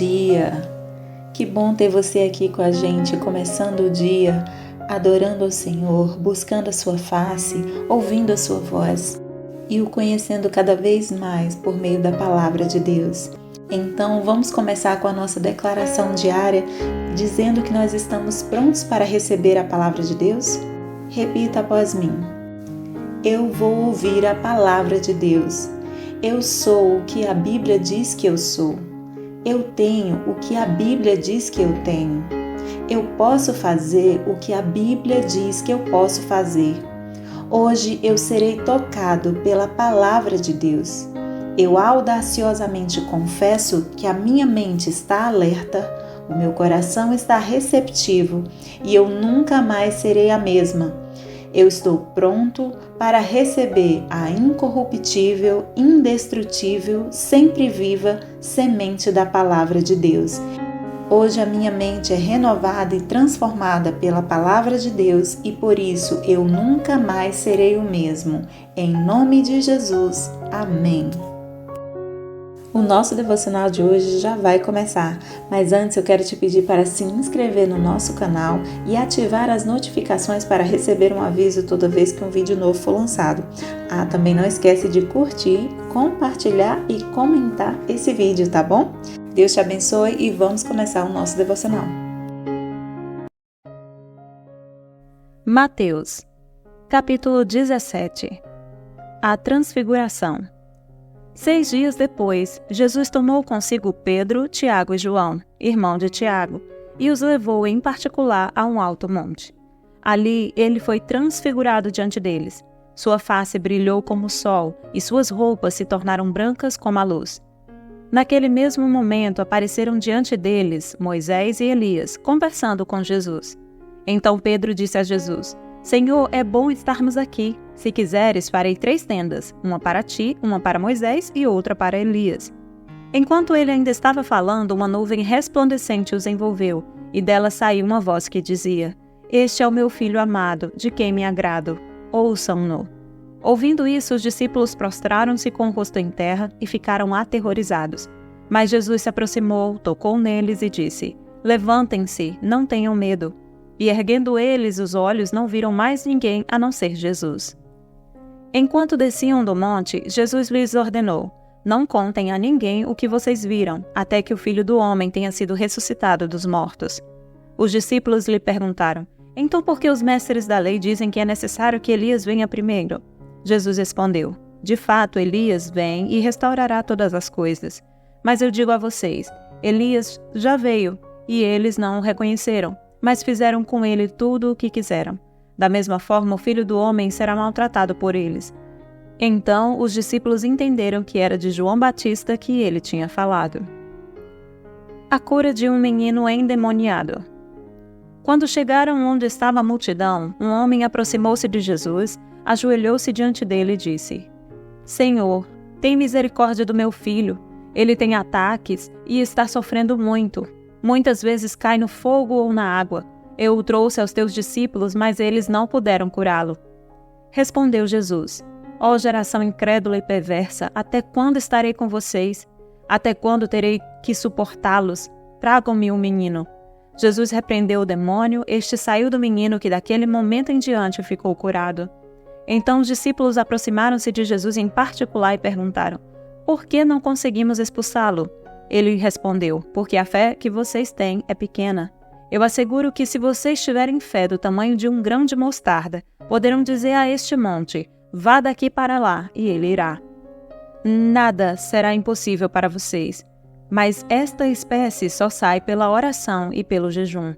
dia! Que bom ter você aqui com a gente, começando o dia, adorando ao Senhor, buscando a sua face, ouvindo a sua voz e o conhecendo cada vez mais por meio da palavra de Deus. Então, vamos começar com a nossa declaração diária, dizendo que nós estamos prontos para receber a palavra de Deus? Repita após mim. Eu vou ouvir a palavra de Deus. Eu sou o que a Bíblia diz que eu sou. Eu tenho o que a Bíblia diz que eu tenho. Eu posso fazer o que a Bíblia diz que eu posso fazer. Hoje eu serei tocado pela palavra de Deus. Eu audaciosamente confesso que a minha mente está alerta, o meu coração está receptivo e eu nunca mais serei a mesma. Eu estou pronto para receber a incorruptível, indestrutível, sempre viva semente da palavra de Deus. Hoje a minha mente é renovada e transformada pela palavra de Deus e por isso eu nunca mais serei o mesmo. Em nome de Jesus. Amém. O nosso devocional de hoje já vai começar, mas antes eu quero te pedir para se inscrever no nosso canal e ativar as notificações para receber um aviso toda vez que um vídeo novo for lançado. Também não esquece de curtir, compartilhar e comentar esse vídeo, tá bom? Deus te abençoe e vamos começar o nosso devocional. Mateus, capítulo 17. A Transfiguração. 6 dias depois, Jesus tomou consigo Pedro, Tiago e João, irmão de Tiago, e os levou em particular a um alto monte. Ali ele foi transfigurado diante deles. Sua face brilhou como o sol e suas roupas se tornaram brancas como a luz. Naquele mesmo momento apareceram diante deles Moisés e Elias, conversando com Jesus. Então Pedro disse a Jesus: Senhor, é bom estarmos aqui. Se quiseres, farei 3 tendas, uma para ti, uma para Moisés e outra para Elias. Enquanto ele ainda estava falando, uma nuvem resplandecente os envolveu, e dela saiu uma voz que dizia: Este é o meu filho amado, de quem me agrado. Ouçam-no. Ouvindo isso, os discípulos prostraram-se com o rosto em terra e ficaram aterrorizados. Mas Jesus se aproximou, tocou neles e disse: Levantem-se, não tenham medo. E erguendo eles os olhos, não viram mais ninguém a não ser Jesus. Enquanto desciam do monte, Jesus lhes ordenou: Não contem a ninguém o que vocês viram, até que o Filho do Homem tenha sido ressuscitado dos mortos. Os discípulos lhe perguntaram: Então por que os mestres da lei dizem que é necessário que Elias venha primeiro? Jesus respondeu: De fato, Elias vem e restaurará todas as coisas. Mas eu digo a vocês: Elias já veio, e eles não o reconheceram, mas fizeram com ele tudo o que quiseram. Da mesma forma, o Filho do Homem será maltratado por eles. Então, os discípulos entenderam que era de João Batista que ele tinha falado. A cura de um menino endemoniado. Quando chegaram onde estava a multidão, um homem aproximou-se de Jesus, ajoelhou-se diante dele e disse: Senhor, tem misericórdia do meu filho. Ele tem ataques e está sofrendo muito. Muitas vezes cai no fogo ou na água. Eu o trouxe aos teus discípulos, mas eles não puderam curá-lo. Respondeu Jesus: Ó geração incrédula e perversa, até quando estarei com vocês? Até quando terei que suportá-los? Tragam-me um menino. Jesus repreendeu o demônio, este saiu do menino que daquele momento em diante ficou curado. Então os discípulos aproximaram-se de Jesus em particular e perguntaram: Por que não conseguimos expulsá-lo? Ele respondeu: Porque a fé que vocês têm é pequena. Eu asseguro que se vocês tiverem fé do tamanho de um grão de mostarda, poderão dizer a este monte: Vá daqui para lá, e ele irá. Nada será impossível para vocês, mas esta espécie só sai pela oração e pelo jejum.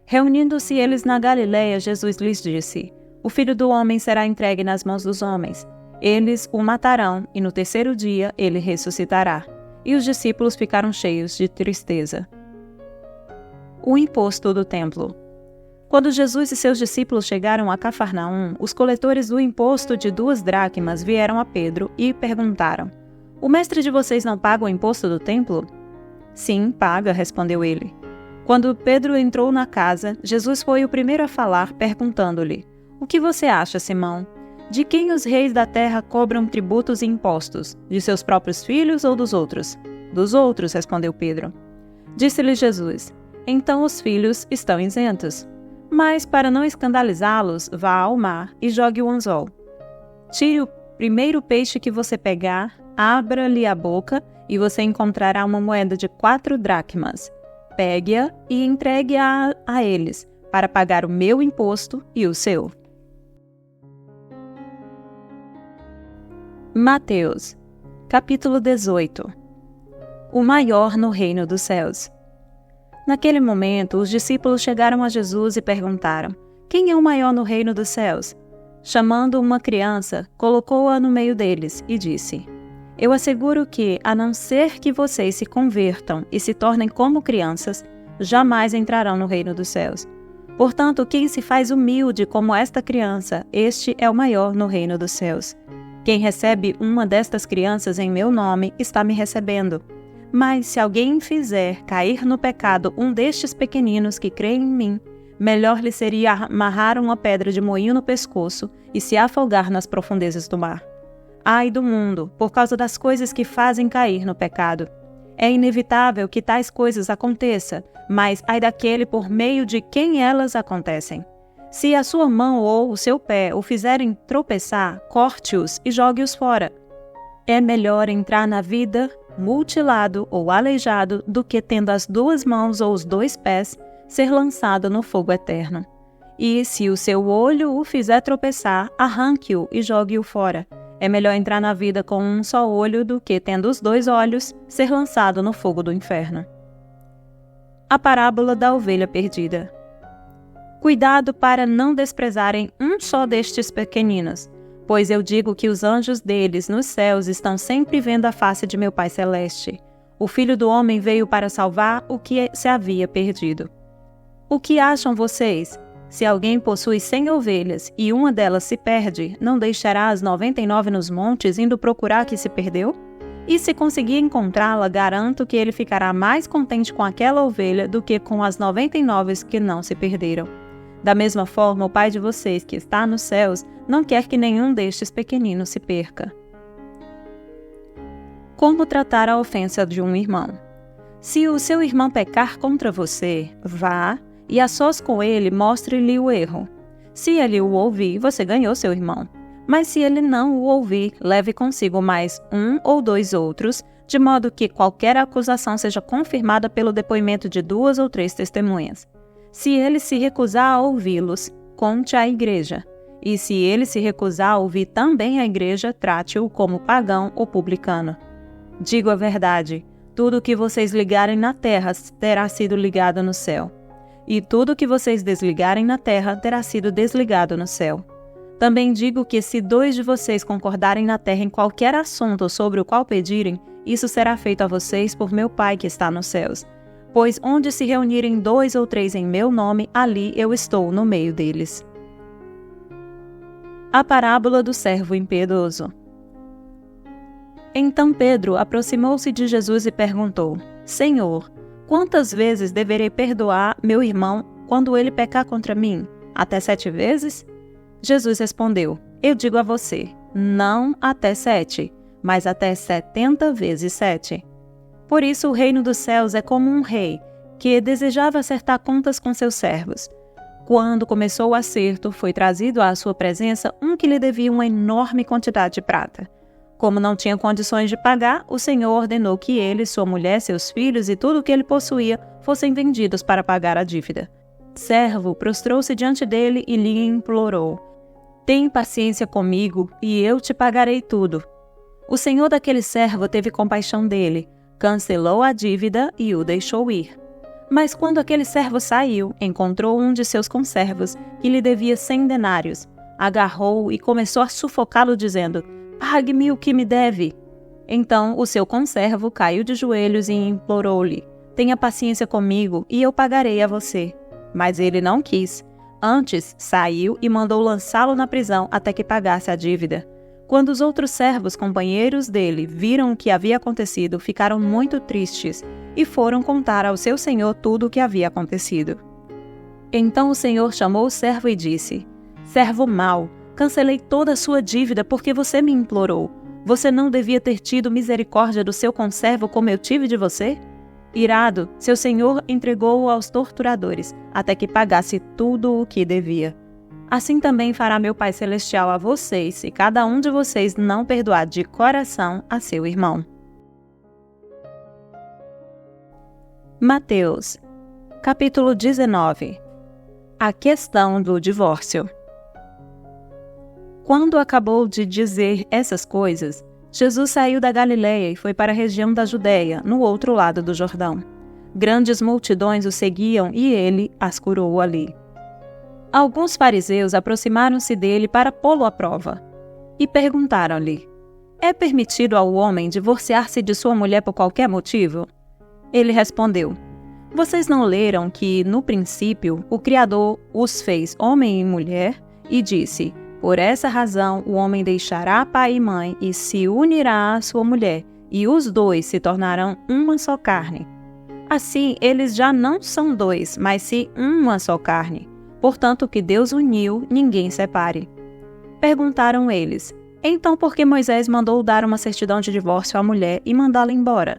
Reunindo-se eles na Galileia, Jesus lhes disse: O Filho do Homem será entregue nas mãos dos homens. Eles o matarão, e no 3º dia ele ressuscitará. E os discípulos ficaram cheios de tristeza. O imposto do templo. Quando Jesus e seus discípulos chegaram a Cafarnaum, os coletores do imposto de 2 dracmas vieram a Pedro e perguntaram: O mestre de vocês não paga o imposto do templo? Sim, paga, respondeu ele. Quando Pedro entrou na casa, Jesus foi o primeiro a falar, perguntando-lhe: O que você acha, Simão? De quem os reis da terra cobram tributos e impostos? De seus próprios filhos ou dos outros? Dos outros, respondeu Pedro. Disse-lhe Jesus: então os filhos estão isentos. Mas, para não escandalizá-los, vá ao mar e jogue o anzol. Tire o primeiro peixe que você pegar, abra-lhe a boca e você encontrará uma moeda de 4 dracmas. Pegue-a e entregue-a a eles, para pagar o meu imposto e o seu. Mateus, capítulo 18. O maior no reino dos céus. Naquele momento, os discípulos chegaram a Jesus e perguntaram: quem é o maior no reino dos céus? Chamando uma criança, colocou-a no meio deles e disse: eu asseguro que, a não ser que vocês se convertam e se tornem como crianças, jamais entrarão no reino dos céus. Portanto, quem se faz humilde como esta criança, este é o maior no reino dos céus. Quem recebe uma destas crianças em meu nome, está me recebendo. Mas se alguém fizer cair no pecado um destes pequeninos que creem em mim, melhor lhe seria amarrar uma pedra de moinho no pescoço e se afogar nas profundezas do mar. Ai do mundo, por causa das coisas que fazem cair no pecado. É inevitável que tais coisas aconteçam, mas ai daquele por meio de quem elas acontecem. Se a sua mão ou o seu pé o fizerem tropeçar, corte-os e jogue-os fora. É melhor entrar na vida mutilado ou aleijado do que, tendo as 2 mãos ou os 2 pés, ser lançado no fogo eterno. E se o seu olho o fizer tropeçar, arranque-o e jogue-o fora. É melhor entrar na vida com um só olho do que, tendo os 2 olhos, ser lançado no fogo do inferno. A parábola da ovelha perdida. Cuidado para não desprezarem um só destes pequeninos, pois eu digo que os anjos deles nos céus estão sempre vendo a face de meu Pai Celeste. O Filho do Homem veio para salvar o que se havia perdido. O que acham vocês? Se alguém possui 100 ovelhas e uma delas se perde, não deixará as 99 nos montes indo procurar a que se perdeu? E se conseguir encontrá-la, garanto que ele ficará mais contente com aquela ovelha do que com as 99 que não se perderam. Da mesma forma, o Pai de vocês, que está nos céus, não quer que nenhum destes pequeninos se perca. Como tratar a ofensa de um irmão? Se o seu irmão pecar contra você, vá e a sós com ele mostre-lhe o erro. Se ele o ouvir, você ganhou seu irmão. Mas se ele não o ouvir, leve consigo mais 1 ou 2 outros, de modo que qualquer acusação seja confirmada pelo depoimento de 2 ou 3 testemunhas. Se ele se recusar a ouvi-los, conte à igreja. E se ele se recusar a ouvir também a igreja, trate-o como pagão ou publicano. Digo a verdade, tudo o que vocês ligarem na terra terá sido ligado no céu. E tudo o que vocês desligarem na terra terá sido desligado no céu. Também digo que se 2 de vocês concordarem na terra em qualquer assunto sobre o qual pedirem, isso será feito a vocês por meu Pai que está nos céus. Pois onde se reunirem 2 ou 3 em meu nome, ali eu estou no meio deles. A parábola do servo impiedoso. Então Pedro aproximou-se de Jesus e perguntou: Senhor, quantas vezes deverei perdoar meu irmão quando ele pecar contra mim? Até 7 vezes? Jesus respondeu: Eu digo a você, não até 7, mas até 70 vezes 7. Por isso o reino dos céus é como um rei, que desejava acertar contas com seus servos. Quando começou o acerto, foi trazido à sua presença um que lhe devia uma enorme quantidade de prata. Como não tinha condições de pagar, o Senhor ordenou que ele, sua mulher, seus filhos e tudo o que ele possuía fossem vendidos para pagar a dívida. O servo prostrou-se diante dele e lhe implorou: Tem paciência comigo e eu te pagarei tudo. O senhor daquele servo teve compaixão dele, cancelou a dívida e o deixou ir. Mas quando aquele servo saiu, encontrou um de seus conservos, que lhe devia 100 denários. Agarrou-o e começou a sufocá-lo, dizendo: Pague-me o que me deve. Então o seu conservo caiu de joelhos e implorou-lhe: Tenha paciência comigo e eu pagarei a você. Mas ele não quis. Antes, saiu e mandou lançá-lo na prisão até que pagasse a dívida. Quando os outros servos, companheiros dele, viram o que havia acontecido, ficaram muito tristes e foram contar ao seu senhor tudo o que havia acontecido. Então o senhor chamou o servo e disse: Servo mau, cancelei toda a sua dívida porque você me implorou. Você não devia ter tido misericórdia do seu conservo como eu tive de você? Irado, seu senhor entregou-o aos torturadores, até que pagasse tudo o que devia. Assim também fará meu Pai Celestial a vocês, se cada um de vocês não perdoar de coração a seu irmão. Mateus, capítulo 19. A questão do divórcio. Quando acabou de dizer essas coisas, Jesus saiu da Galileia e foi para a região da Judéia, no outro lado do Jordão. Grandes multidões o seguiam e ele as curou ali. Alguns fariseus aproximaram-se dele para pô-lo à prova e perguntaram-lhe: é permitido ao homem divorciar-se de sua mulher por qualquer motivo? Ele respondeu: vocês não leram que, no princípio, o Criador os fez homem e mulher e disse: por essa razão o homem deixará pai e mãe e se unirá à sua mulher, e os dois se tornarão uma só carne. Assim, eles já não são dois, mas sim uma só carne. Portanto, o que Deus uniu, ninguém separe. Perguntaram eles: então por que Moisés mandou dar uma certidão de divórcio à mulher e mandá-la embora?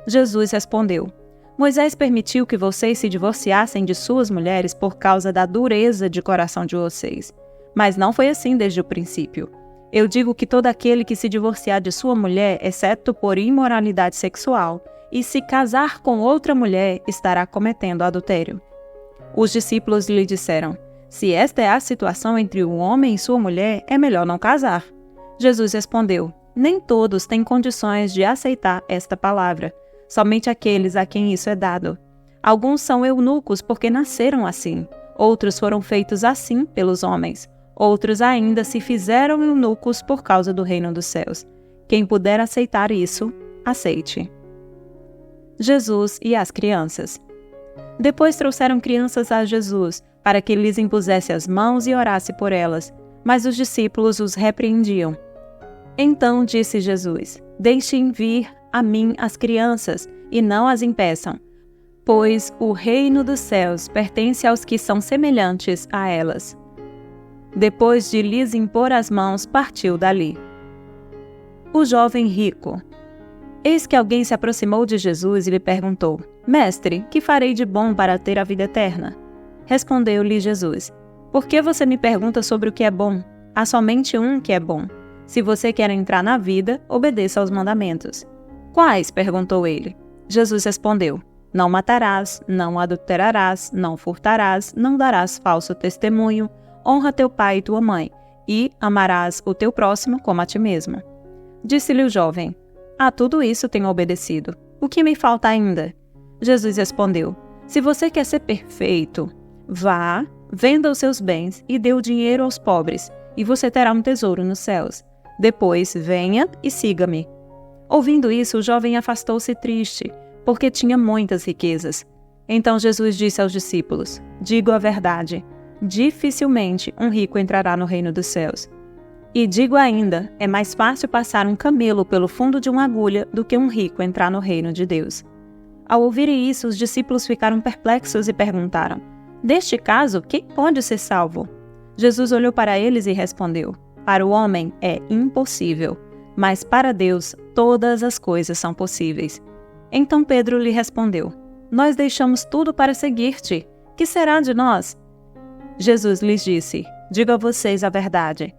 Jesus respondeu: Moisés permitiu que vocês se divorciassem de suas mulheres por causa da dureza de coração de vocês. Mas não foi assim desde o princípio. Eu digo que todo aquele que se divorciar de sua mulher, exceto por imoralidade sexual, e se casar com outra mulher, estará cometendo adultério. Os discípulos lhe disseram: se esta é a situação entre o homem e sua mulher, é melhor não casar. Jesus respondeu: nem todos têm condições de aceitar esta palavra, somente aqueles a quem isso é dado. Alguns são eunucos porque nasceram assim, outros foram feitos assim pelos homens. Outros ainda se fizeram eunucos por causa do reino dos céus. Quem puder aceitar isso, aceite. Jesus e as crianças. Depois trouxeram crianças a Jesus, para que lhes impusesse as mãos e orasse por elas, mas os discípulos os repreendiam. Então disse Jesus: deixem vir a mim as crianças, e não as impeçam, pois o reino dos céus pertence aos que são semelhantes a elas. Depois de lhes impor as mãos, partiu dali. O jovem rico. Eis que alguém se aproximou de Jesus e lhe perguntou: Mestre, que farei de bom para ter a vida eterna? Respondeu-lhe Jesus: Por que você me pergunta sobre o que é bom? Há somente um que é bom. Se você quer entrar na vida, obedeça aos mandamentos. Quais? Perguntou ele. Jesus respondeu: Não matarás, não adulterarás, não furtarás, não darás falso testemunho, honra teu pai e tua mãe, e amarás o teu próximo como a ti mesmo. Disse-lhe o jovem: A tudo isso tenho obedecido. O que me falta ainda? Jesus respondeu: Se você quer ser perfeito, vá, venda os seus bens e dê o dinheiro aos pobres, e você terá um tesouro nos céus. Depois venha e siga-me. Ouvindo isso, o jovem afastou-se triste, porque tinha muitas riquezas. Então Jesus disse aos discípulos: Digo a verdade, dificilmente um rico entrará no reino dos céus. E digo ainda, é mais fácil passar um camelo pelo fundo de uma agulha do que um rico entrar no reino de Deus. Ao ouvirem isso, os discípulos ficaram perplexos e perguntaram: Neste caso, quem pode ser salvo? Jesus olhou para eles e respondeu: Para o homem é impossível, mas para Deus todas as coisas são possíveis. Então Pedro lhe respondeu: Nós deixamos tudo para seguir-te. Que será de nós? Jesus lhes disse: Digo a vocês a verdade.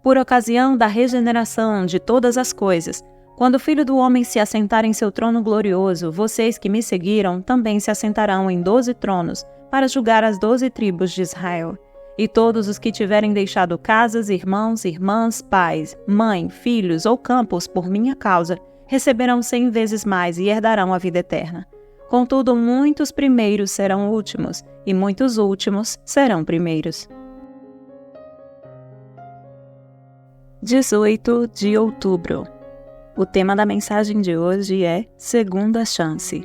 Por ocasião da regeneração de todas as coisas, quando o Filho do Homem se assentar em seu trono glorioso, vocês que me seguiram também se assentarão em 12 tronos, para julgar as 12 tribos de Israel. E todos os que tiverem deixado casas, irmãos, irmãs, pais, mãe, filhos ou campos por minha causa, receberão 100 vezes mais e herdarão a vida eterna. Contudo, muitos primeiros serão últimos, e muitos últimos serão primeiros. 18 de outubro. O tema da mensagem de hoje é Segunda Chance.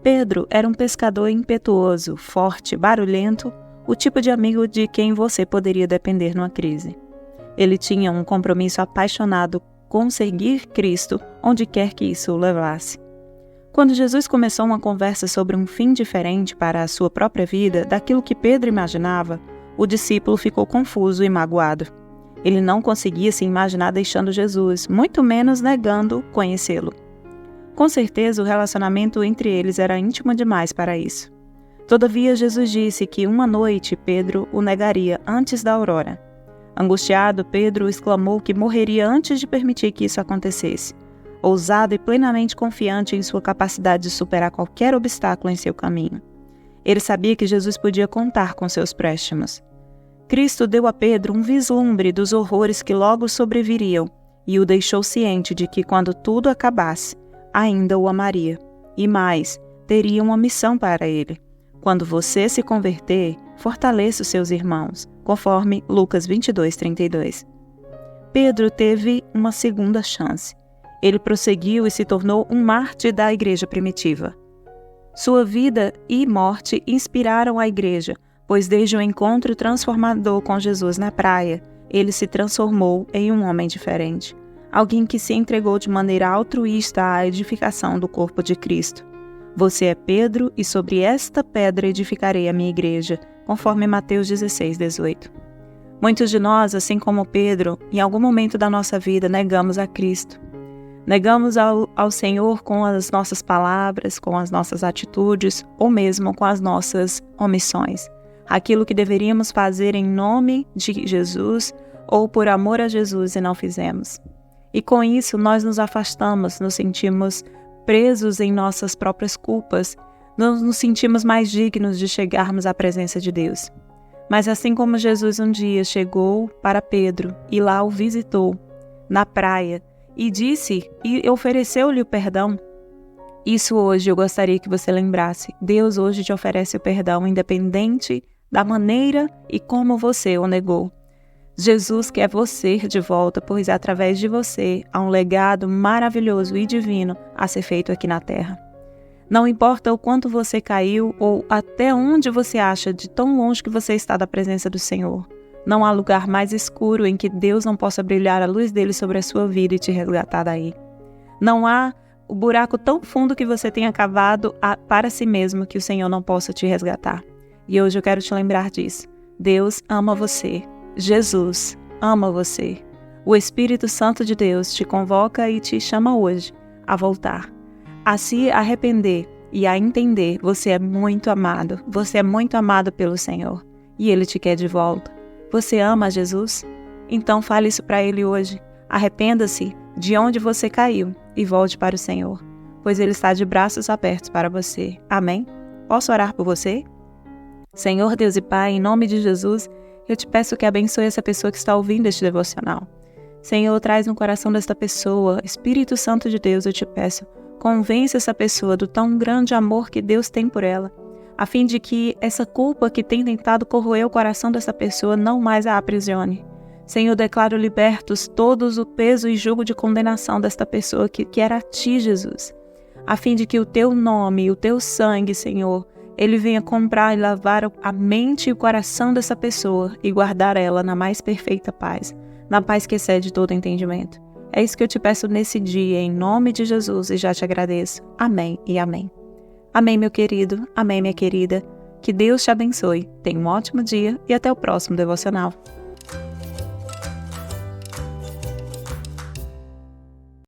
Pedro era um pescador impetuoso, forte, barulhento, o tipo de amigo de quem você poderia depender numa crise. Ele tinha um compromisso apaixonado com seguir Cristo onde quer que isso o levasse. Quando Jesus começou uma conversa sobre um fim diferente para a sua própria vida daquilo que Pedro imaginava, o discípulo ficou confuso e magoado. Ele não conseguia se imaginar deixando Jesus, muito menos negando conhecê-lo. Com certeza, o relacionamento entre eles era íntimo demais para isso. Todavia, Jesus disse que uma noite Pedro o negaria antes da aurora. Angustiado, Pedro exclamou que morreria antes de permitir que isso acontecesse, ousado e plenamente confiante em sua capacidade de superar qualquer obstáculo em seu caminho. Ele sabia que Jesus podia contar com seus préstimos. Cristo deu a Pedro um vislumbre dos horrores que logo sobreviriam e o deixou ciente de que, quando tudo acabasse, ainda o amaria. E mais, teria uma missão para ele. Quando você se converter, fortaleça os seus irmãos, conforme Lucas 22:32. Pedro teve uma segunda chance. Ele prosseguiu e se tornou um mártir da igreja primitiva. Sua vida e morte inspiraram a igreja, pois desde o encontro transformador com Jesus na praia, ele se transformou em um homem diferente, alguém que se entregou de maneira altruísta à edificação do corpo de Cristo. Você é Pedro, e sobre esta pedra edificarei a minha igreja, conforme Mateus 16:18. Muitos de nós, assim como Pedro, em algum momento da nossa vida negamos a Cristo. Negamos ao Senhor com as nossas palavras, com as nossas atitudes, ou mesmo com as nossas omissões. Aquilo que deveríamos fazer em nome de Jesus ou por amor a Jesus e não fizemos. E com isso nós nos afastamos, nos sentimos presos em nossas próprias culpas, não nos sentimos mais dignos de chegarmos à presença de Deus. Mas assim como Jesus um dia chegou para Pedro e lá o visitou na praia e disse e ofereceu-lhe o perdão, isso hoje eu gostaria que você lembrasse. Deus hoje te oferece o perdão independente da maneira e como você o negou. Jesus quer você de volta, pois através de você há um legado maravilhoso e divino a ser feito aqui na terra. Não importa o quanto você caiu ou até onde você acha de tão longe que você está da presença do Senhor, não há lugar mais escuro em que Deus não possa brilhar a luz dele sobre a sua vida e te resgatar daí. Não há o buraco tão fundo que você tenha cavado para si mesmo que o Senhor não possa te resgatar. E hoje eu quero te lembrar disso. Deus ama você. Jesus ama você. O Espírito Santo de Deus te convoca e te chama hoje a voltar, a se arrepender e a entender: você é muito amado, você é muito amado pelo Senhor e Ele te quer de volta. Você ama Jesus? Então fale isso para Ele hoje. Arrependa-se de onde você caiu e volte para o Senhor, pois Ele está de braços abertos para você. Amém? Posso orar por você? Senhor Deus e Pai, em nome de Jesus, eu te peço que abençoe essa pessoa que está ouvindo este devocional. Senhor, traz no coração desta pessoa, Espírito Santo de Deus, eu te peço, convence essa pessoa do tão grande amor que Deus tem por ela, a fim de que essa culpa que tem tentado corroer o coração dessa pessoa não mais a aprisione. Senhor, declaro libertos todos o peso e jugo de condenação desta pessoa que quer a Ti, Jesus, a fim de que o Teu nome, o Teu sangue, Senhor, Ele venha comprar e lavar a mente e o coração dessa pessoa e guardar ela na mais perfeita paz, na paz que excede todo entendimento. É isso que eu te peço nesse dia, em nome de Jesus, e já te agradeço. Amém e amém. Amém, meu querido. Amém, minha querida. Que Deus te abençoe. Tenha um ótimo dia e até o próximo devocional.